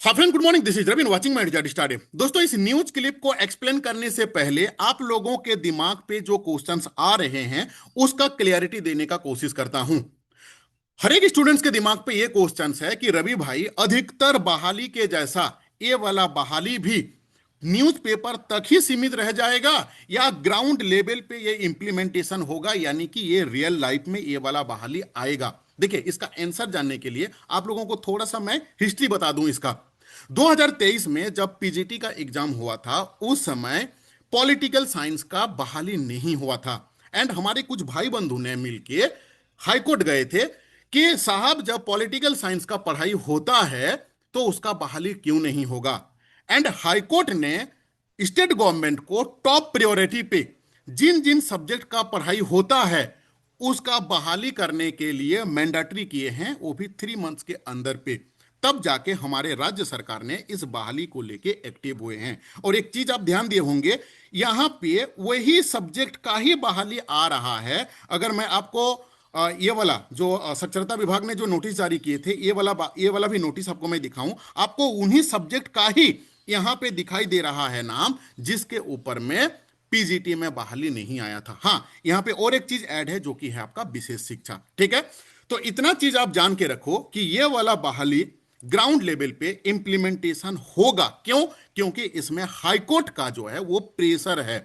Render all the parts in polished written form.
हाँ friend, good morning. This is Ravin watching my digital study. दोस्तों, इस न्यूज क्लिप को एक्सप्लेन करने से पहले आप लोगों के दिमाग पे जो क्वेश्चंस आ रहे हैं उसका क्लियरिटी देने का कोशिश करता हूं। हर एक स्टूडेंट्स के दिमाग पे ये क्वेश्चंस है कि रवि भाई, अधिकतर बहाली के जैसा ये वाला बहाली भी न्यूज़पेपर तक ही सीमित रह जाएगा या ग्राउंड लेवल पे ये इंप्लीमेंटेशन होगा, यानी कि ये रियल लाइफ में ये वाला बहाली आएगा। देखिए, इसका आंसर जानने के लिए आप लोगों को थोड़ा सा मैं हिस्ट्री बता दूं इसका। 2023 में जब पीजीटी का एग्जाम हुआ था, उस समय पॉलिटिकल साइंस का बहाली नहीं हुआ था। एंड हमारे कुछ भाई बंधु ने मिलके हाईकोर्ट गए थे कि साहब, जब पॉलिटिकल साइंस का पढ़ाई होता है तो उसका बहाली क्यों नहीं होगा। एंड हाईकोर्ट ने स्टेट गवर्नमेंट को टॉप प्रायोरिटी पे जिन जिन सब्जेक्ट का पढ़ाई होता है उसका बहाली करने के लिए मैंडेटरी किए हैं, वो भी 3 मंथ्स के अंदर पे। तब जाके हमारे राज्य सरकार ने इस बहाली को लेके एक्टिव हुए हैं। और एक चीज आप ध्यान दिए होंगे, यहां पे वही सब्जेक्ट का ही बहाली आ रहा है। अगर मैं आपको ये वाला जो साक्षरता विभाग ने जो नोटिस जारी किए थे, ये वाला भी नोटिस आपको मैं दिखाऊं, आपको उन्हीं सब्जेक्ट का ही यहां पे दिखाई दे रहा है नाम, जिसके ऊपर में पीजीटी में बहाली नहीं आया था। हाँ, यहां पे और एक चीज ऐड है जो कि है आपका विशेष शिक्षा। ठीक है, तो इतना चीज आप जान के रखो कि ये वाला बहाली ग्राउंड लेवल पे इंप्लीमेंटेशन होगा। क्यों? क्योंकि इसमें हाईकोर्ट का जो है वो प्रेशर है।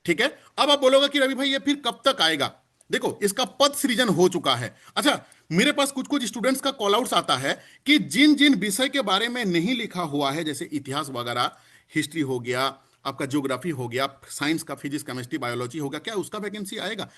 ठीक है, अब आप बोलोगे कि रवि भाई ये फिर कब तक आएगा। देखो, इसका पद सृजन हो चुका है। अच्छा, मेरे पास कुछ कुछ स्टूडेंट्स का कॉल आउट्स आता है कि जिन जिन विषय के बारे में नहीं लिखा हुआ है, जैसे इतिहास वगैरह, हिस्ट्री हो गया, आपका ज्योग्राफी हो गया, साइंस का फिजिक्स केमिस्ट्री बायोलॉजी हो गया, क्या उसका वैकेंसी आएगा?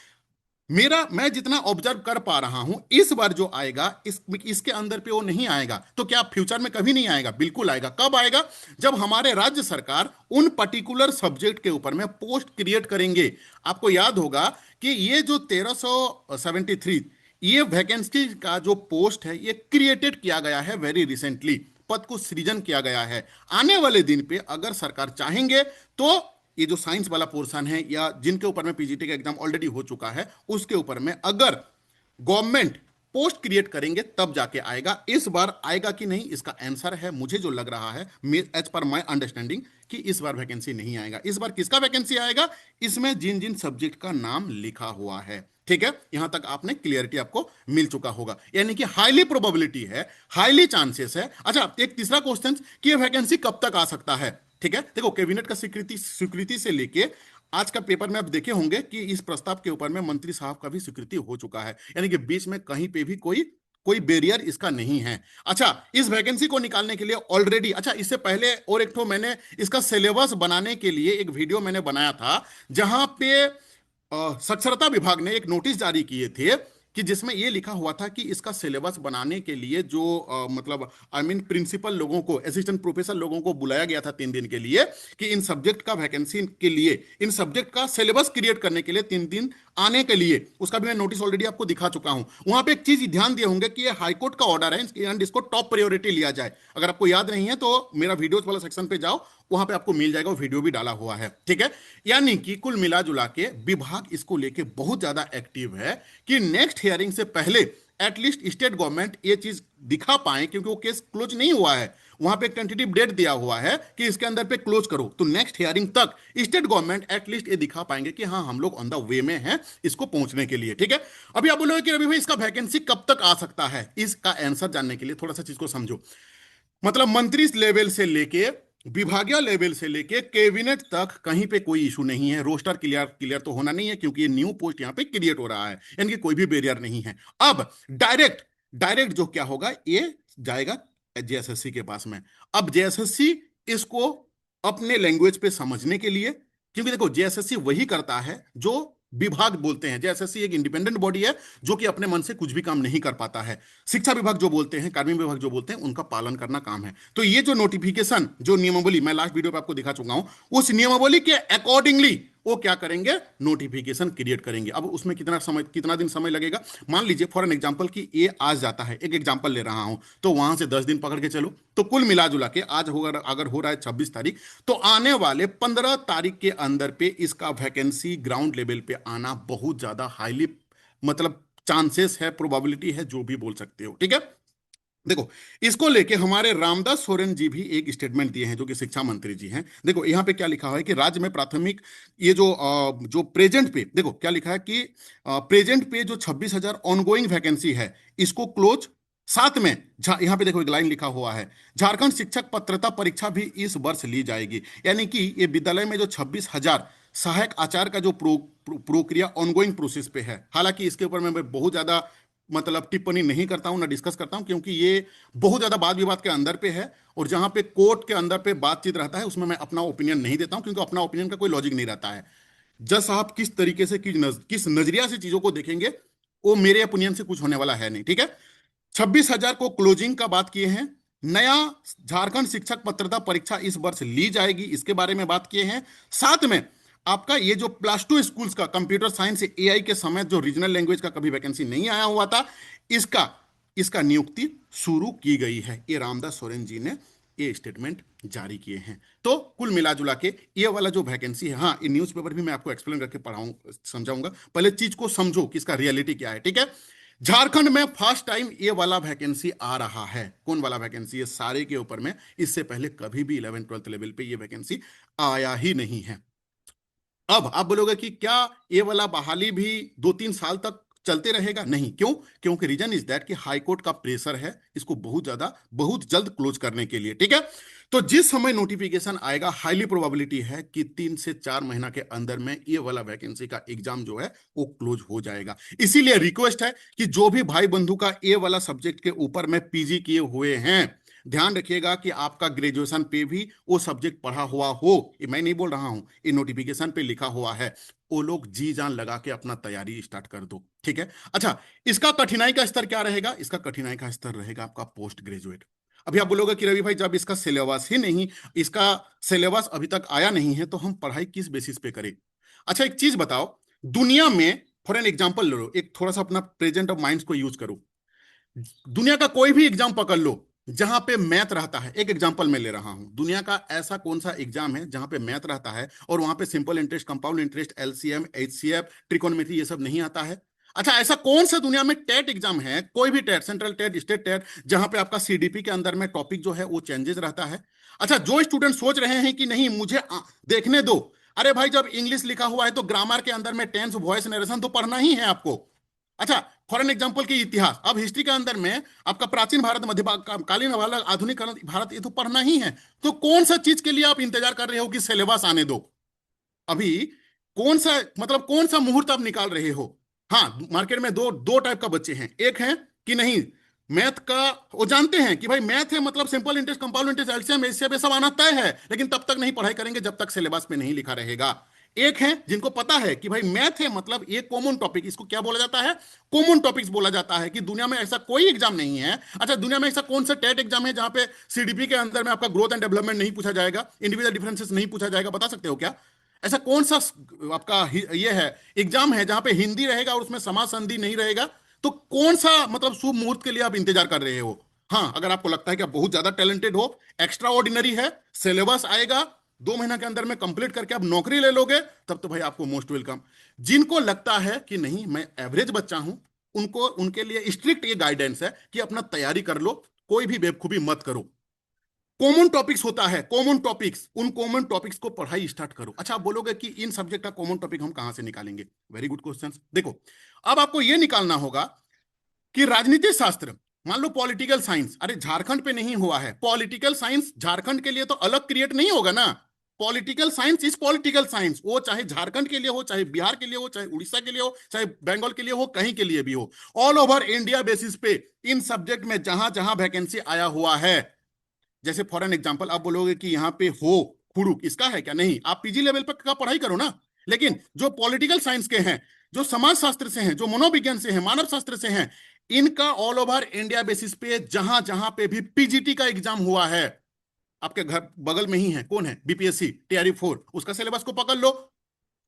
मैं जितना ऑब्जर्व कर पा रहा हूं, इस बार जो आएगा इसके अंदर पे वो नहीं आएगा। तो क्या फ्यूचर में कभी नहीं आएगा? बिल्कुल आएगा। कब आएगा? जब हमारे राज्य सरकार उन पर्टिकुलर सब्जेक्ट के ऊपर में पोस्ट क्रिएट करेंगे। आपको याद होगा कि ये जो 1373 ये वैकेंसी का जो पोस्ट है, ये क्रिएटेड किया गया है वेरी रिसेंटली। पद को सृजन किया गया है। आने वाले दिन पे अगर सरकार चाहेंगे तो ये जो साइंस वाला पोर्शन है या जिनके ऊपर में पीजीटी का एग्जाम ऑलरेडी हो चुका है, उसके ऊपर में अगर गवर्नमेंट पोस्ट क्रिएट करेंगे तब जाके आएगा। इस बार आएगा कि नहीं, इसका आंसर है, मुझे जो लग रहा है एज पर माय अंडरस्टैंडिंग, कि इस बार वैकेंसी नहीं आएगा। इस बार किसका वैकेंसी आएगा? इसमें जिन जिन सब्जेक्ट का नाम लिखा हुआ है। ठीक है, यहां तक आपने क्लियरिटी आपको मिल चुका होगा, यानी कि हाईली प्रोबेबिलिटी है, हाईली चांसेस है। अच्छा, एक तीसरा क्वेश्चन कि यह वैकेंसी कब तक आ सकता है। ठीक है, देखो, कैबिनेट का स्वीकृति स्वीकृति से लेके आज का पेपर में आप देखे होंगे कि इस प्रस्ताव के ऊपर में मंत्री साहब का भी स्वीकृति हो चुका है, यानी कि बीच में कहीं पे भी कोई कोई बैरियर इसका नहीं है। अच्छा, इस वैकेंसी को निकालने के लिए ऑलरेडी, अच्छा इससे पहले और एक तो मैंने इसका सिलेबस बनाने के लिए एक वीडियो मैंने बनाया था, जहां पे साक्षरता विभाग ने एक नोटिस जारी किए थे कि जिसमें यह लिखा हुआ था कि इसका सिलेबस बनाने के लिए जो मतलब आई मीन प्रिंसिपल लोगों को, असिस्टेंट प्रोफेसर लोगों को बुलाया गया था 3 दिन के लिए, कि इन सब्जेक्ट का वैकेंसी के लिए, इन सब्जेक्ट का सिलेबस क्रिएट करने के लिए 3 दिन आने के लिए। उसका भी मैं नोटिस ऑलरेडी आपको दिखा चुका हूं। वहां पे एक चीज ध्यान दिए होंगे कि ये हाईकोर्ट का ऑर्डर है एंड इसको टॉप प्रायोरिटी लिया जाए। अगर आपको याद नहीं है तो मेरा वीडियोस वाला सेक्शन पे जाओ, वहां पे आपको मिल जाएगा, वीडियो भी डाला हुआ है। ठीक है, यानी कि कुल मिला जुला के विभाग इसको लेके बहुत ज्यादा एक्टिव है कि नेक्स्ट हियरिंग से पहले एटलीस्ट स्टेट गवर्नमेंट ये चीज दिखा पाए, क्योंकि वो केस क्लोज नहीं हुआ है। वहां पे एक टेंटेटिव डेट दिया हुआ है कि इसके अंदर पे क्लोज करो, तो नेक्स्ट हियरिंग तक स्टेट गवर्नमेंट एटलीस्ट ये दिखा पाएंगे कि हाँ, हम लोग ऑन द वे में हैं इसको पहुंचने के लिए। ठीक है, अभी आप बोलोगे कि रवि भाई इसका वैकेंसी कब तक आ सकता है। इसका आंसर जानने के लिए थोड़ा सा चीज को समझो। मतलब मंत्री लेवल से लेके विभागीय लेवल से लेके कैबिनेट तक कहीं पे कोई इशू नहीं है। रोस्टर क्लियर क्लियर तो होना नहीं है, क्योंकि ये न्यू पोस्ट यहां पे क्रिएट हो रहा है, यानी कि कोई भी बैरियर नहीं है। अब डायरेक्ट डायरेक्ट जो क्या होगा, ये जाएगा जेएसएससी के पास में। अब जेएसएससी इसको अपने लैंग्वेज पे समझने के लिए, क्योंकि देखो जेएसएससी वही करता है जो विभाग बोलते हैं। जेएसएससी एक इंडिपेंडेंट बॉडी है जो कि अपने मन से कुछ भी काम नहीं कर पाता है। शिक्षा विभाग जो बोलते हैं, कार्मिक विभाग जो बोलते हैं, उनका पालन करना काम है। तो ये जो नोटिफिकेशन, जो नियमावली मैं लास्ट वीडियो पे आपको दिखा चुका हूं, उस नियमावली के अकॉर्डिंगली वो क्या करेंगे, नोटिफिकेशन क्रिएट करेंगे। अब उसमें कितना दिन समय लगेगा, मान लीजिए फॉर एन एग्जांपल कि ये आज जाता है, एक एग्जांपल ले रहा हूं, तो वहां से 10 दिन पकड़ के चलो, तो कुल मिला जुला के आज होगा, अगर हो रहा है 26 तारीख, तो आने वाले 15 तारीख के अंदर पे इसका वैकेंसी ग्राउंड लेवल पे आना बहुत ज्यादा हाईली, मतलब चांसेस है, प्रोबेबिलिटी है, जो भी बोल सकते हो। ठीक है, देखो, इसको लेके हमारे रामदास सोरेन जी भी एक स्टेटमेंट दिए हैं, जो कि शिक्षा मंत्री जी हैं। देखो यहाँ पे क्या लिखा हुआ है कि राज्य में प्राथमिक, ये जो प्रेजेंट पे, देखो क्या लिखा है कि प्रेजेंट पे जो 26,000 ऑनगोइंग वैकेंसी है, इसको क्लोज। साथ में यहाँ पे देखो एक लाइन लिखा हुआ है, झारखंड शिक्षक पात्रता परीक्षा भी इस वर्ष ली जाएगी। यानी कि ये विद्यालय में जो 26,000 सहायक आचार्य का जो प्रक्रिया ऑनगोइंग प्रोसेस पे है। हालांकि इसके ऊपर मैं बहुत ज्यादा मतलब टिप्पणी नहीं करता हूं, ना डिस्कस करता हूं, क्योंकि ये बहुत ज्यादा वाद विवाद के अंदर पे है, और जहां पे कोर्ट के अंदर पे बातचीत रहता है उसमें मैं अपना ओपिनियन नहीं देता हूं, क्योंकि अपना ओपिनियन का कोई लॉजिक नहीं रहता है। जज साहब किस तरीके से किस नजरिया से चीजों को देखेंगे, वो मेरे ओपिनियन से कुछ होने वाला है नहीं। ठीक है, 26,000 को क्लोजिंग का बात किए हैं। नया झारखंड शिक्षक पात्रता परीक्षा इस वर्ष ली जाएगी, इसके बारे में बात किए हैं। साथ में आपका ये जो +2 स्कूल्स का कंप्यूटर साइंस एआई के समय जो रीजनल लैंग्वेज का कभी वैकेंसी नहीं आया हुआ था, इसका इसका नियुक्ति शुरू की गई है। ये रामदास सोरेन जी ने ये स्टेटमेंट जारी किए हैं। तो कुल मिला जुला के ये वाला जो वैकेंसी है, हाँ, ये न्यूज़पेपर भी मैं आपको एक्सप्लेन करके पढ़ाऊं, समझाऊंगा। पहले चीज को समझो कि इसका रियलिटी क्या है। ठीक है, झारखंड में फर्स्ट टाइम ये वाला वैकेंसी आ रहा है। कौन वाला वैकेंसी है? सारे के ऊपर में इससे पहले कभी भी 11th-12th लेवल पे ये वैकेंसी आया ही नहीं है। अब आप बोलोगे कि क्या ये वाला बहाली भी 2-3 साल तक चलते रहेगा? नहीं। क्यों? क्योंकि रीजन इज दैट कि हाई कोर्ट का प्रेशर है इसको बहुत ज्यादा, बहुत जल्द क्लोज करने के लिए। ठीक है, तो जिस समय नोटिफिकेशन आएगा, हाईली प्रोबेबिलिटी है कि 3 से 4 महीना के अंदर में ये वाला वैकेंसी का एग्जाम जो है वो क्लोज हो जाएगा। इसीलिए रिक्वेस्ट है कि जो भी भाई बंधु का ये वाला सब्जेक्ट के ऊपर में पीजी किए हुए हैं, ध्यान रखिएगा कि आपका ग्रेजुएशन पे भी वो सब्जेक्ट पढ़ा हुआ हो। ये मैं नहीं बोल रहा हूं, ये नोटिफिकेशन पे लिखा हुआ है। वो लोग जी जान लगा के अपना तैयारी स्टार्ट कर दो। ठीक है, अच्छा, इसका कठिनाई का स्तर क्या रहेगा? इसका कठिनाई का स्तर रहेगा आपका पोस्ट ग्रेजुएट। अभी आप बोलोगे कि रवि भाई, जब इसका सिलेबस ही नहीं, इसका सिलेबस अभी तक आया नहीं है, तो हम पढ़ाई किस बेसिस पे करें? अच्छा, एक चीज बताओ, दुनिया में फॉर एन एग्जाम्पल लो, एक थोड़ा सा अपना प्रेजेंट ऑफ माइंड को यूज करो। दुनिया का कोई भी एग्जाम पकड़ लो जहां पे मैथ रहता है। एक एग्जांपल मैं ले रहा हूं, दुनिया का ऐसा कौन सा एग्जाम है जहां पे मैथ रहता है और वहां पे simple interest, compound interest, LCM, HCF, trigonometry, ये सब नहीं आता है? अच्छा, ऐसा कौन सा दुनिया में टेट एग्जाम है, कोई भी TET, central TET, state TET, जहां पे आपका सीडीपी के अंदर में टॉपिक जो है वो चेंजेस रहता है? अच्छा, जो स्टूडेंट सोच रहे हैं कि नहीं मुझे देखने दो, अरे भाई, जब इंग्लिश लिखा हुआ है तो ग्रामर के अंदर में टेंस, वॉइस, नरेशन तो पढ़ना ही है आपको। अच्छा, फॉर एन एग्जाम्पल की इतिहास, अब हिस्ट्री के अंदर में आपका प्राचीन भारत, मध्यकालीन वाला, आधुनिक भारत, ये तो पढ़ना ही है। तो कौन सा चीज के लिए आप इंतजार कर रहे हो कि सिलेबस आने दो? अभी कौन सा, मतलब कौन सा मुहूर्त आप निकाल रहे हो? हाँ, मार्केट में दो दो टाइप का बच्चे हैं। एक है कि नहीं, मैथ का वो जानते हैं कि भाई मैथ है मतलब simple interest, compound interest, LCM, HCF, ये सब आना तय है, लेकिन तब तक नहीं पढ़ाई करेंगे जब तक सिलेबस में नहीं लिखा रहेगा। एक है जिनको पता है कि भाई मैथ है मतलब ये कॉमन टॉपिक, इसको क्या बोला जाता है? कॉमन टॉपिक्स बोला जाता है, कि दुनिया में ऐसा कोई एग्जाम नहीं है। अच्छा, दुनिया में ऐसा कौन सा टेट एग्जाम है जहां पे सीडीपी के अंदर में आपका ग्रोथ एंड डेवलपमेंट नहीं पूछा जाएगा, इंडिविजुअल डिफरेंसेस नहीं पूछा जाएगा? बता सकते हो क्या? ऐसा कौन सा आपका ये है एग्जाम है जहां पे हिंदी रहेगा और उसमें समाज संधि नहीं रहेगा? तो कौन सा मतलब शुभ मुहूर्त के लिए आप इंतजार कर रहे हो? हाँ, अगर आपको लगता है कि आप बहुत ज्यादा टैलेंटेड हो, एक्स्ट्रा ऑर्डिनरी है, सिलेबस आएगा 2 महीना के अंदर में कंप्लीट करके आप नौकरी ले लोगे, तब तो भाई आपको मोस्ट वेलकम। जिनको लगता है कि नहीं मैं एवरेज बच्चा हूं, उनको, उनके लिए स्ट्रिक्ट ये गाइडेंस है कि अपना तैयारी कर लो, कोई भी बेवकूफी मत करो। कॉमन टॉपिक्स होता है, कॉमन टॉपिक्स, उन कॉमन टॉपिक्स को पढ़ाई स्टार्ट करो। अच्छा, आप बोलोगे कि इन सब्जेक्ट का कॉमन टॉपिक हम कहां से निकालेंगे? Very good question. देखो, अब आपको यह निकालना होगा कि राजनीति शास्त्र, मान लो पॉलिटिकल साइंस, अरे झारखंड पे नहीं हुआ है, पॉलिटिकल साइंस झारखंड के लिए तो अलग क्रिएट नहीं होगा ना। Political science is political science, वो चाहे झारखंड के लिए हो, चाहे बिहार के लिए हो, चाहे उड़ीसा के लिए हो, चाहे बंगाल के लिए हो, कहीं के लिए भी हो, ऑल ओवर इंडिया बेसिस पे इन सब्जेक्ट में जहां जहां वैकेंसी आया हुआ है, जैसे फॉर एन एग्जाम्पल आप बोलोगे कि यहाँ पे हो हुड़ुक, इसका है क्या? नहीं, आप पीजी लेवल पर का पढ़ाई करो ना। लेकिन जो पॉलिटिकल साइंस के हैं, जो समाज शास्त्र से हैं, जो मनोविज्ञान से हैं, मानव शास्त्र से हैं, इनका ऑल ओवर इंडिया बेसिस पे जहां जहां पे भी पीजीटी का एग्जाम हुआ है, आपके घर बगल में ही है, कौन है? बीपीएससी टीआरई 4, उसका सिलेबस को पकड़ लो।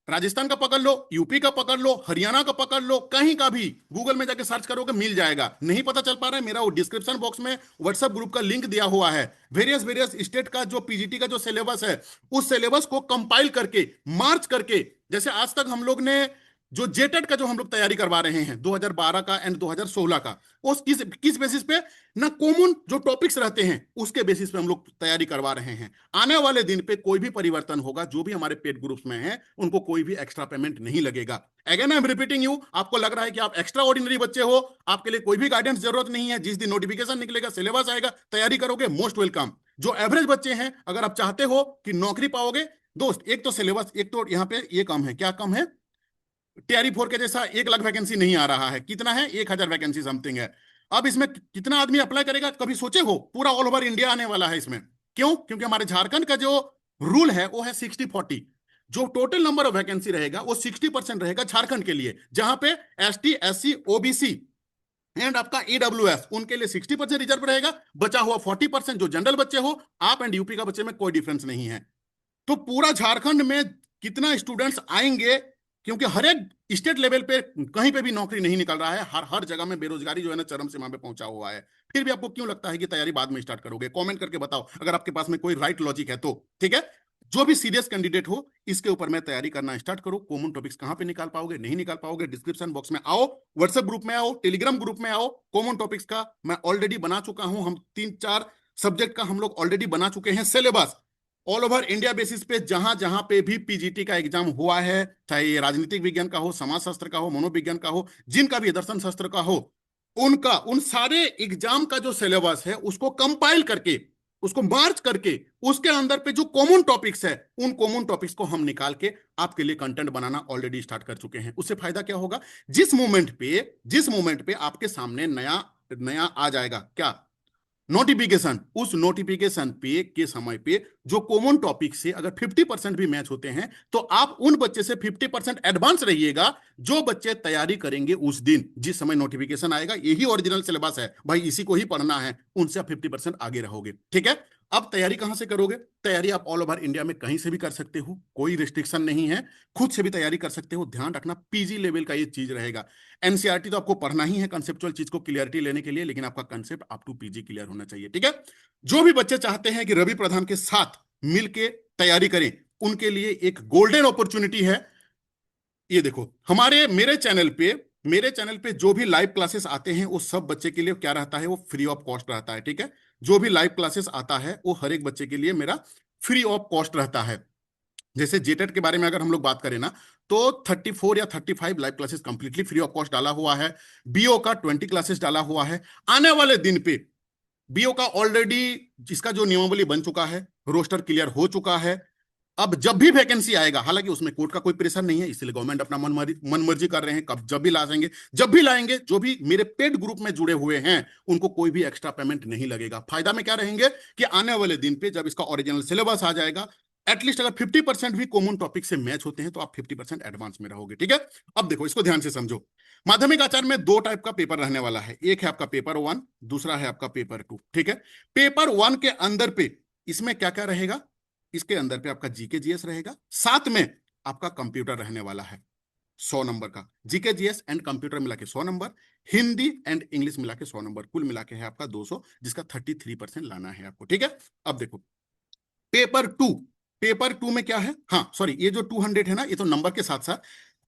राजस्थान का पकड़ लो, यूपी का पकड़ लो, हरियाणा का पकड़ लो, कहीं का भी गूगल में जाके सर्च करोगे मिल जाएगा। नहीं पता चल पा रहा है, मेरा वो डिस्क्रिप्शन बॉक्स में व्हाट्सएप ग्रुप का लिंक दिया हुआ है। वेरियस वेरियस स्टेट का जो पीजीटी का जो सिलेबस है, उस सिलेबस को कंपाइल करके, मार्च करके, जैसे आज तक हम लोग ने जो जेटेट का जो हम लोग तैयारी करवा रहे हैं 2012 का एंड 2016 का, उस किस बेसिस पे, ना कॉमन जो टॉपिक्स रहते हैं उसके बेसिस पे हम लोग तैयारी करवा रहे हैं। आने वाले दिन पे कोई भी परिवर्तन होगा, जो भी हमारे पेड ग्रुप्स में हैं उनको कोई भी एक्स्ट्रा पेमेंट नहीं लगेगा। Again I am repeating you, आपको लग रहा है कि आप एक्स्ट्रा ऑर्डिनरी बच्चे हो, आपके लिए कोई भी गाइडेंस जरूरत नहीं है, जिस दिन नोटिफिकेशन निकलेगा, सिलेबस आएगा, तैयारी करोगे, मोस्ट वेलकम। जो एवरेज बच्चे हैं, अगर आप चाहते हो कि नौकरी पाओगे, दोस्त एक तो सिलेबस, एक तो यहाँ पे ये कम है, क्या कम है, टीआरई 4 के जैसा 1 लाख वैकेंसी नहीं आ रहा है, कितना है, 1,000 वैकेंसी समथिंग है। अब इसमें कितना आदमी अप्लाई करेगा, कभी सोचे हो? पूरा ऑल ओवर इंडिया आने वाला है इसमें। क्यों? क्योंकि हमारे झारखंड का जो रूल है वो है 60-40। जो टोटल नंबर ऑफ वैकेंसी रहेगा वो 60% रहेगा झारखंड के लिए, जहां पे एसटी, एससी, ओबीसी एंड आपका ईडब्ल्यूएस उनके लिए 60% रिजर्व रहेगा। बचा हुआ 40% जो जनरल बच्चे हो, आप एंड यूपी का बच्चे में कोई डिफरेंस नहीं है। तो पूरा झारखंड में कितना स्टूडेंट्स आएंगे, क्योंकि हर एक स्टेट लेवल पे कहीं पे भी नौकरी नहीं निकल रहा है, हर हर जगह में बेरोजगारी जो है ना चरम सीमा पे पहुंचा हुआ है। फिर भी आपको क्यों लगता है कि तैयारी बाद में स्टार्ट करोगे? कमेंट करके बताओ अगर आपके पास में कोई राइट लॉजिक है तो। ठीक है, जो भी सीरियस कैंडिडेट हो, इसके ऊपर मैं तैयारी करना स्टार्ट करो। कॉमन टॉपिक्स कहां पे निकाल पाओगे, नहीं निकाल पाओगे, डिस्क्रिप्शन बॉक्स में आओ, व्हाट्सएप ग्रुप में आओ, टेलीग्राम ग्रुप में आओ। कॉमन टॉपिक्स का मैं ऑलरेडी बना चुका हूं, हम 3-4 सब्जेक्ट का हम लोग ऑलरेडी बना चुके हैं syllabus. All over India basis पे जहां जहां पे भी पीजीटी का एग्जाम हुआ है, चाहे ये राजनीतिक विज्ञान का हो, समाज शास्त्र का हो, मनोविज्ञान का हो, जिनका भी दर्शन शास्त्र का हो, उनका उन सारे एग्जाम का जो सिलेबस है उसको कंपाइल करके, उसको मार्च करके, उसके अंदर पे जो कॉमन टॉपिक्स है उन कॉमन टॉपिक्स को हम निकाल के आपके लिए कंटेंट बनाना ऑलरेडी स्टार्ट कर चुके हैं। उससे फायदा क्या होगा? जिस मोमेंट पे आपके सामने नया नया आ जाएगा क्या, नोटिफिकेशन, उस नोटिफिकेशन पे के समय पे जो कॉमन टॉपिक से अगर 50% भी मैच होते हैं तो आप उन बच्चे से 50% एडवांस रहिएगा, जो बच्चे तैयारी करेंगे उस दिन जिस समय नोटिफिकेशन आएगा। यही ओरिजिनल सिलेबस है भाई, इसी को ही पढ़ना है, उनसे आप 50% आगे रहोगे। ठीक है, अब तैयारी कहां से करोगे? तैयारी आप ऑल ओवर इंडिया में कहीं से भी कर सकते हो, कोई रिस्ट्रिक्शन नहीं है, खुद से भी तैयारी कर सकते हो। ध्यान रखना पीजी लेवल का ये चीज रहेगा। एनसीईआरटी तो आपको पढ़ना ही है कंसेप्चुअल चीज को क्लियरिटी लेने के लिए, लेकिन आपका concept up to PG clear होना चाहिए। ठीक है, जो भी बच्चे चाहते हैं कि रवि प्रधान के साथ मिलके तैयारी करें, उनके लिए एक गोल्डन अपॉर्चुनिटी है। ये देखो, मेरे चैनल पे जो भी लाइव क्लासेस आते हैं वो सब बच्चे के लिए क्या रहता है, वो फ्री ऑफ कॉस्ट रहता है। ठीक है, जो भी लाइव क्लासेस आता है वो हर एक बच्चे के लिए मेरा फ्री ऑफ कॉस्ट रहता है। जैसे जेटेट के बारे में अगर हम लोग बात करें ना, तो 34 या 35 live classes completely free of cost डाला हुआ है। बीओ का 20 क्लासेस डाला हुआ है। आने वाले दिन पे बीओ का ऑलरेडी जिसका जो नियमावली बन चुका है, रोस्टर क्लियर हो चुका है। अब जब भी वैकेंसी आएगा, हालांकि उसमें कोर्ट का कोई प्रेशर नहीं है, इसलिए गवर्नमेंट अपना मन मर्जी कर रहे हैं, कब जब भी लाएंगे, जब भी लाएंगे, जो भी मेरे पेड ग्रुप में जुड़े हुए हैं उनको कोई भी एक्स्ट्रा पेमेंट नहीं लगेगा। फायदा में क्या रहेंगे कि आने वाले दिन पे जब इसका ओरिजिनल सिलेबस आ जाएगा, एटलीस्ट अगर 50% भी कॉमन टॉपिक से मैच होते हैं तो आप 50% एडवांस में रहोगे। ठीक है, अब देखो इसको ध्यान से समझो। माध्यमिक आचार्य में 2 टाइप का पेपर रहने वाला है, एक है आपका पेपर 1, दूसरा है आपका पेपर 2। ठीक है, पेपर 1 के अंदर पे इसमें क्या क्या रहेगा? इसके अंदर पे आपका जीके जीएस रहेगा, साथ में आपका कंप्यूटर रहने वाला है 100 नंबर का। जीके जीएस एंड कंप्यूटर मिला के 100 नंबर, हिंदी एंड इंग्लिश मिला के 100 नंबर, कुल मिला के है आपका 200, जिसका 33% लाना है आपको। ठीक है, अब देखो पेपर 2 में क्या है, हाँ सॉरी, ये जो 200 है ना, ये तो नंबर के साथ साथ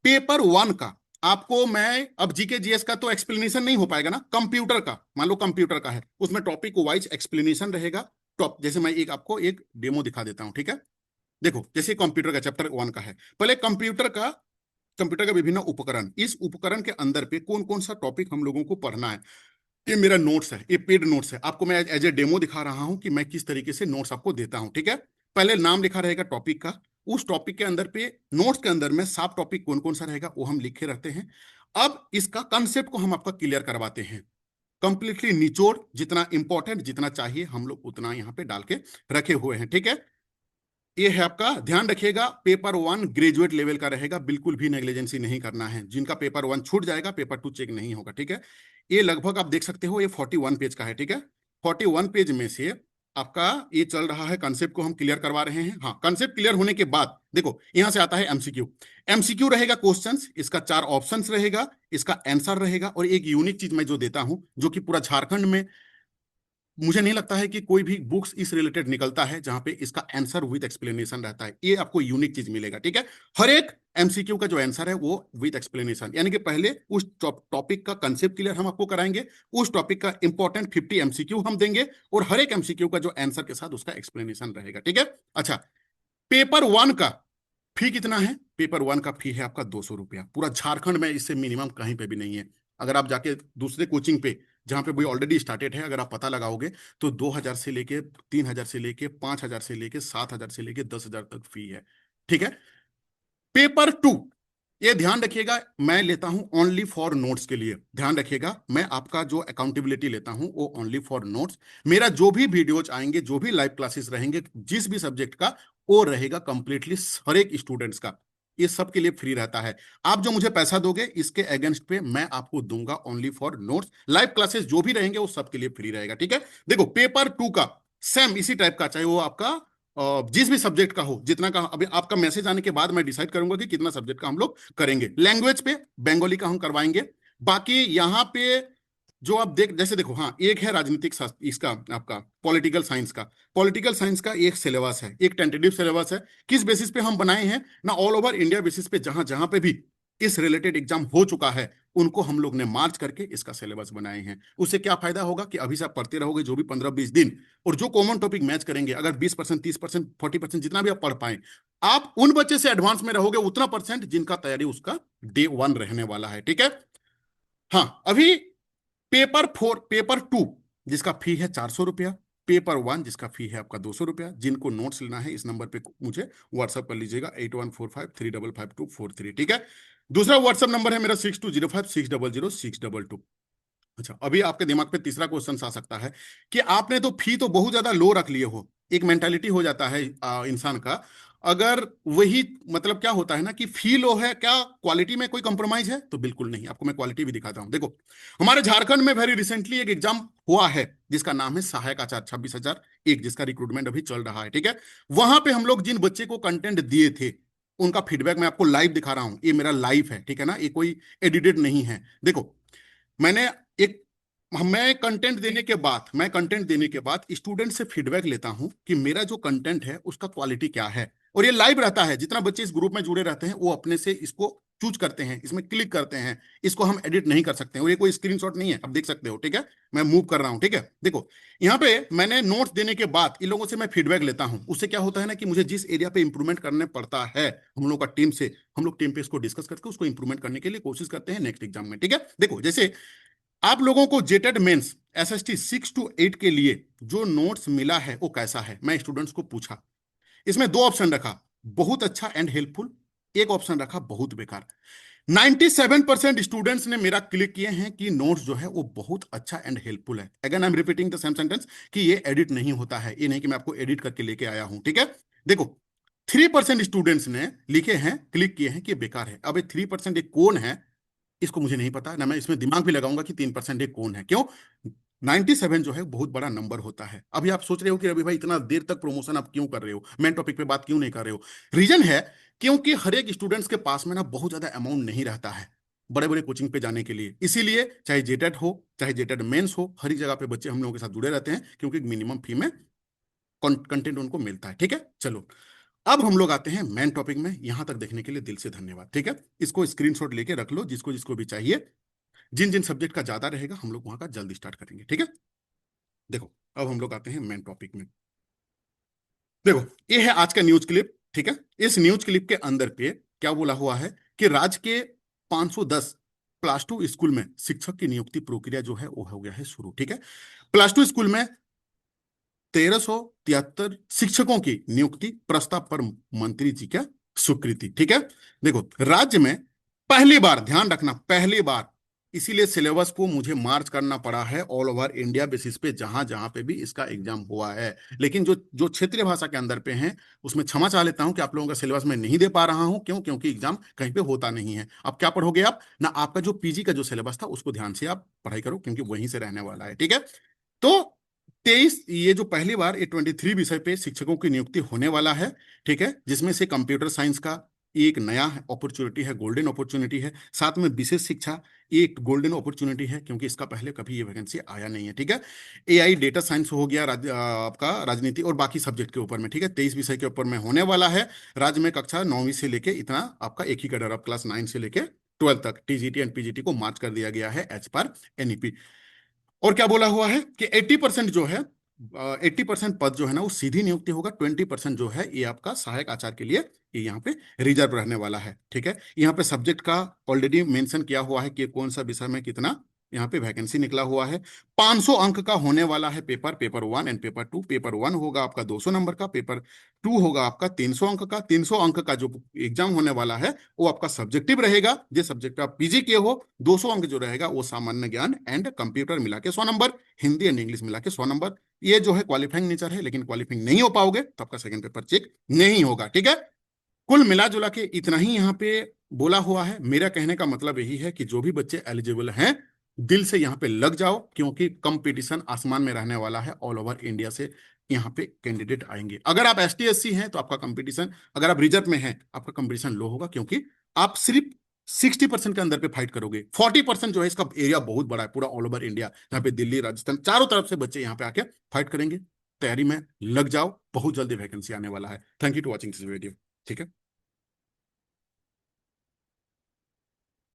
पेपर 1 का आपको मैं, अब जीके जीएस का तो एक्सप्लेनेशन नहीं हो पाएगा ना, कंप्यूटर का, मान लो कंप्यूटर का है, उसमें टॉपिक वाइज एक्सप्लेनेशन रहेगा। टॉप जैसे मैं आपको एक डेमो दिखा देता हूं। ठीक है, देखो जैसे कंप्यूटर का चैप्टर 1 का है, पहले कंप्यूटर का विभिन्न उपकरण, इस उपकरण के अंदर पे कौन कौन सा टॉपिक हम लोगों को पढ़ना है, ये मेरा नोट्स है, ये पेड नोट्स है। आपको मैं एज ए डेमो दिखा रहा हूं कि मैं किस तरीके से नोट्स आपको देता हूं। ठीक है, पहले नाम लिखा रहेगा टॉपिक का, उस टॉपिक के अंदर पे नोट्स के अंदर में सब टॉपिक कौन कौन सा रहेगा वो हम लिखे रहते हैं। अब इसका कंसेप्ट को हम आपका क्लियर करवाते हैं, कंप्लीटली निचोड़, जितना इंपॉर्टेंट जितना चाहिए हम लोग उतना यहाँ पे डाल के रखे हुए हैं। ठीक है, ये है आपका, ध्यान रखिएगा पेपर 1 ग्रेजुएट लेवल का रहेगा, बिल्कुल भी नेग्लिजेंसी नहीं करना है। जिनका पेपर 1 छूट जाएगा, पेपर 2 चेक नहीं होगा। ठीक है, ये लगभग आप देख सकते हो ये 41 पेज का है। ठीक है, 41 पेज में से आपका ये चल रहा है, कंसेप्ट को हम क्लियर करवा रहे हैं। हाँ, कंसेप्ट क्लियर होने के बाद देखो यहां से आता है एमसीक्यू। एमसीक्यू रहेगा क्वेश्चंस, इसका 4 ऑप्शंस रहेगा, इसका आंसर रहेगा, और एक यूनिक चीज मैं जो देता हूं, जो कि पूरा झारखंड में मुझे नहीं लगता है कि कोई भी बुक्स इस रिलेटेड निकलता है जहां पे इसका आंसर विद एक्सप्लेनेशन रहता है। ये आपको यूनिक चीज मिलेगा, ठीक है। हर एक एमसीक्यू का जो आंसर है वो विद एक्सप्लेनेशन, यानी कि पहले उस टॉपिक का कंसेप्ट क्लियर हम आपको कराएंगे, उस टॉपिक का इंपॉर्टेंट 50 एमसीक्यू हम देंगे, और हर एक एमसीक्यू का जो आंसर के साथ उसका एक्सप्लेनेशन रहेगा, ठीक है। अच्छा, पेपर वन का फी कितना है? पेपर वन का फी है आपका 200 रुपया। पूरा झारखंड में इससे मिनिमम कहीं पे भी नहीं है। अगर आप जाके दूसरे कोचिंग पे जहां पे वो ऑलरेडी स्टार्टेड है, अगर आप पता लगाओगे तो 2,000 से लेके 3,000 से लेके 5,000 से लेके 7,000 से लेके 10,000 तक फी है, ठीक है। पेपर टू, ये ध्यान रखिएगा, मैं लेता हूं ओनली फॉर नोट्स के लिए। ध्यान रखिएगा, मैं आपका जो अकाउंटेबिलिटी लेता हूं वो ओनली फॉर नोट्स। मेरा जो भी वीडियोज आएंगे, जो भी लाइव क्लासेस रहेंगे, जिस भी सब्जेक्ट का, वो रहेगा कंप्लीटली हर एक स्टूडेंट्स का, ये सब के लिए फ्री रहता है। आप जो मुझे पैसा दोगे इसके अगेंस्ट पे मैं आपको दूंगा only for notes. Live classes जो भी रहेंगे वो सबके लिए फ्री रहेगा, ठीक है। देखो, पेपर टू का सेम इसी टाइप का, चाहे वो आपका जिस भी सब्जेक्ट का हो, जितना का अभी आपका मैसेज आने के बाद मैं डिसाइड करूंगा कि कितना सब्जेक्ट का हम लोग करेंगे। लैंग्वेज पे बंगाली का हम करवाएंगे। बाकी यहाँ पे जो आप जैसे देखो, हाँ, एक है राजनीतिक शास्त्र, इसका आपका पॉलिटिकल साइंस का। पॉलिटिकल साइंस का एक सिलेबस है, एक टेंटेटिव सिलेबस है। किस बेसिस पे हम बनाए हैं ना, ऑल ओवर इंडिया बेसिस पे, जहां जहां पे भी इस रिलेटेड एग्जाम हो चुका है उनको हम लोग ने मार्च करके इसका सिलेबस बनाए हैं। उससे क्या फायदा होगा कि अभी से आप पढ़ते रहोगे जो भी 15-20 दिन, और जो कॉमन टॉपिक मैच करेंगे, अगर 20%, 30%, 40% जितना भी आप पढ़ पाए, आप उन बच्चे से एडवांस में रहोगे उतना परसेंट जिनका तैयारी उसका डे वन रहने वाला है, ठीक है। हाँ, अभी पेपर टू जिसका फी है 400 रुपया, पेपर वन जिसका फी है आपका 200 रुपया। जिनको नोट्स लेना है इस नंबर पे मुझे व्हाट्सअप कर लीजिएगा, 8145355243, ठीक है। दूसरा व्हाट्सअप नंबर है मेरा 6205600622। अच्छा, अभी आपके दिमाग पे तीसरा क्वेश्चन आ सकता है कि आपने तो फी तो बहुत ज्यादा लो रख लिए हो। एक मेंटालिटी हो जाता है इंसान का, अगर वही मतलब क्या होता है ना कि फी लो है, क्या क्वालिटी में कोई कंप्रोमाइज है? तो बिल्कुल नहीं। आपको मैं क्वालिटी भी दिखाता हूं। देखो, हमारे झारखंड में वेरी रिसेंटली एक एग्जाम हुआ है जिसका नाम है सहायक आचार्य 26,001, जिसका रिक्रूटमेंट अभी चल रहा है, ठीक है। वहां पे हम लोग जिन बच्चे को कंटेंट दिए थे उनका फीडबैक मैं आपको लाइव दिखा रहा हूं। ये मेरा लाइव है, ठीक है ना, ये कोई एडिटेड नहीं है। देखो, मैंने एक मैं कंटेंट देने के बाद स्टूडेंट से फीडबैक लेता हूं कि मेरा जो कंटेंट है उसका क्वालिटी क्या है, और ये लाइव रहता है। जितना बच्चे इस ग्रुप में जुड़े रहते हैं वो अपने से इसको चूज करते हैं, इसमें क्लिक करते हैं। इसको हम एडिट नहीं कर सकते हैं, और ये कोई स्क्रीनशॉट नहीं है, आप देख सकते हो, ठीक है। मैं मूव कर रहा हूं, ठीक है। देखो, यहाँ पे मैंने नोट्स देने के बाद इन लोगों से मैं फीडबैक लेता हूं। उससे क्या होता है ना कि मुझे जिस एरिया पे इंप्रूवमेंट करने पड़ता है, हम लोग का टीम से, हम लोग टीम पे इसको डिस्कस करके उसको इंप्रूवमेंट करने के लिए कोशिश करते हैं नेक्स्ट एग्जाम में, ठीक है। देखो, जैसे आप लोगों को जेटेड मेंस एसएसटी 6 to 8 के लिए जो नोट्स मिला है वो कैसा है, मैं स्टूडेंट्स को पूछा। इसमें दो ऑप्शन रखा, बहुत अच्छा एंड हेल्पफुल। एक ऑप्शन रखा बहुत बेकार। 97% स्टूडेंट्स ने मेरा क्लिक किए हैं कि नोट्स जो है वो बहुत अच्छा एंड हेल्पफुल है। Again I am repeating the same sentence कि ये एडिट नहीं होता है, ये नहीं कि मैं आपको एडिट करके लेके आया हूं, ठीक है। देखो, 3% स्टूडेंट्स ने लिखे हैं, क्लिक किए हैं कि बेकार है। अब ये 3% एक कौन है इसको मुझे नहीं पता ना, मैं इसमें दिमाग भी लगाऊंगा कि 3% एक कौन है। क्यों? 97 जो है बहुत बड़ा नंबर होता है। अभी आप सोच रहे हो कि रवि भाई इतना देर तक प्रमोशन आप क्यों कर रहे हो, मेन टॉपिक पे बात क्यों नहीं कर रहे हो? रीजन है क्योंकि हर एक स्टूडेंट्स के पास में ना बहुत ज्यादा अमाउंट नहीं रहता है बड़े बड़े कोचिंग पे जाने के लिए। इसीलिए चाहे जेटेड हो चाहे जेटेड मेंस हो, हर एक जगह पे बच्चे हम लोगों के साथ जुड़े रहते हैं क्योंकि मिनिमम फी में कंटेंट उनको मिलता है, ठीक है। चलो, अब हम लोग आते हैं मेन टॉपिक में। यहां तक देखने के लिए दिल से धन्यवाद, ठीक है। इसको स्क्रीनशॉट लेके रख लो, जिसको जिसको भी चाहिए। जिन जिन सब्जेक्ट का ज्यादा रहेगा हम लोग वहां का जल्दी स्टार्ट करेंगे, ठीक है। देखो, अब हम लोग आते हैं मेन टॉपिक में। देखो, ये है आज का न्यूज क्लिप, ठीक है। इस न्यूज क्लिप के अंदर पे क्या बोला हुआ है कि राज्य के 510 प्लस 2 स्कूल में शिक्षक की नियुक्ति प्रक्रिया जो है वो हो गया है शुरू, ठीक है। प्लस 2 स्कूल में 1,373 शिक्षकों की नियुक्ति प्रस्ताव पर मंत्री जी का स्वीकृति, ठीक है। देखो, राज्य में पहली बार, ध्यान रखना, पहली बार, इसीलिए सिलेबस को मुझे मार्च करना पड़ा है ऑल ओवर इंडिया बेसिस पे, जहां जहां पे भी इसका एग्जाम हुआ है। लेकिन जो जो क्षेत्रीय भाषा के अंदर पे हैं उसमें क्षमा चाह लेता हूं कि आप लोगों का सिलेबस मैं नहीं दे पा रहा हूं। क्यों? क्योंकि एग्जाम कहीं पे होता नहीं है। अब क्या पढ़ोगे आप ना, आपका जो पीजी का जो सिलेबस था उसको ध्यान से आप पढ़ाई करो क्योंकि वहीं से रहने वाला है, ठीक है। तो 23, ये जो पहली बार ये 23 विषय पे शिक्षकों की नियुक्ति होने वाला है, ठीक है, जिसमें से कंप्यूटर साइंस का ये एक नया अपॉर्चुनिटी है, गोल्डन अपॉर्चुनिटी है। साथ में विशेष शिक्षा, ये एक गोल्डन अपॉर्चुनिटी है क्योंकि इसका पहले कभी ये वैकेंसी आया नहीं है, ठीक है। एआई डेटा साइंस हो गया, आपका राजनीति और बाकी सब्जेक्ट के ऊपर में, ठीक है, 23 विषय के ऊपर में होने वाला है। राज्य में कक्षा 9वीं से लेके इतना आपका एक ही कैडर, अब क्लास 9 से लेके 12 तक टीजीटी एंड पीजीटी को मार्च कर दिया गया है एज पर एनईपी। और क्या बोला हुआ है कि 80% जो है, 80% पद जो है ना वो सीधी नियुक्ति होगा, 20% जो है ये आपका सहायक आचार्य के लिए ये यहाँ पे रिजर्व रहने वाला है, ठीक है। यहाँ पे सब्जेक्ट का ऑलरेडी मेंशन किया हुआ है कि कौन सा विषय में कितना यहाँ पे वैकेंसी निकला हुआ है। 500 अंक का होने वाला है paper, paper 1 and paper 2। Paper 1 होगा आपका 200 नंबर का, पेपर 2 होगा आपका 300 अंक का। 300 अंक का जो एग्जाम होने वाला है वो आपका सब्जेक्टिव रहेगा, जिस सब्जेक्ट आप पीजी किए हो। 200 अंक जो रहेगा वो सामान्य ज्ञान एंड कंप्यूटर मिला के 100 नंबर, हिंदी एंड इंग्लिश मिला के 100 नंबर। ये जो है क्वालिफाइंग नेचर है, लेकिन क्वालिफाइंग नहीं हो पाओगे तो आपका सेकंड पेपर चेक नहीं होगा, ठीक है। कुल मिला जुला के इतना ही यहाँ पे बोला हुआ है। मेरा कहने का मतलब यही है कि जो भी बच्चे एलिजिबल हैं, दिल से यहाँ पे लग जाओ, क्योंकि कंपटीशन आसमान में रहने वाला है। ऑल ओवर इंडिया से यहाँ पे कैंडिडेट आएंगे। अगर आप एसटी एससी हैं तो आपका कंपटीशन, अगर आप रिजर्व में हैं आपका कंपटीशन लो होगा, क्योंकि आप सिर्फ 60% के अंदर पे फाइट करोगे। 40% जो है इसका एरिया बहुत बड़ा है, पूरा ऑल ओवर इंडिया, जहाँ पे दिल्ली राजस्थान चारों तरफ से बच्चे यहाँ पे आके फाइट करेंगे। तैयारी में लग जाओ, बहुत जल्दी वैकेंसी आने वाला है। Thank you to watching this video, ठीक है।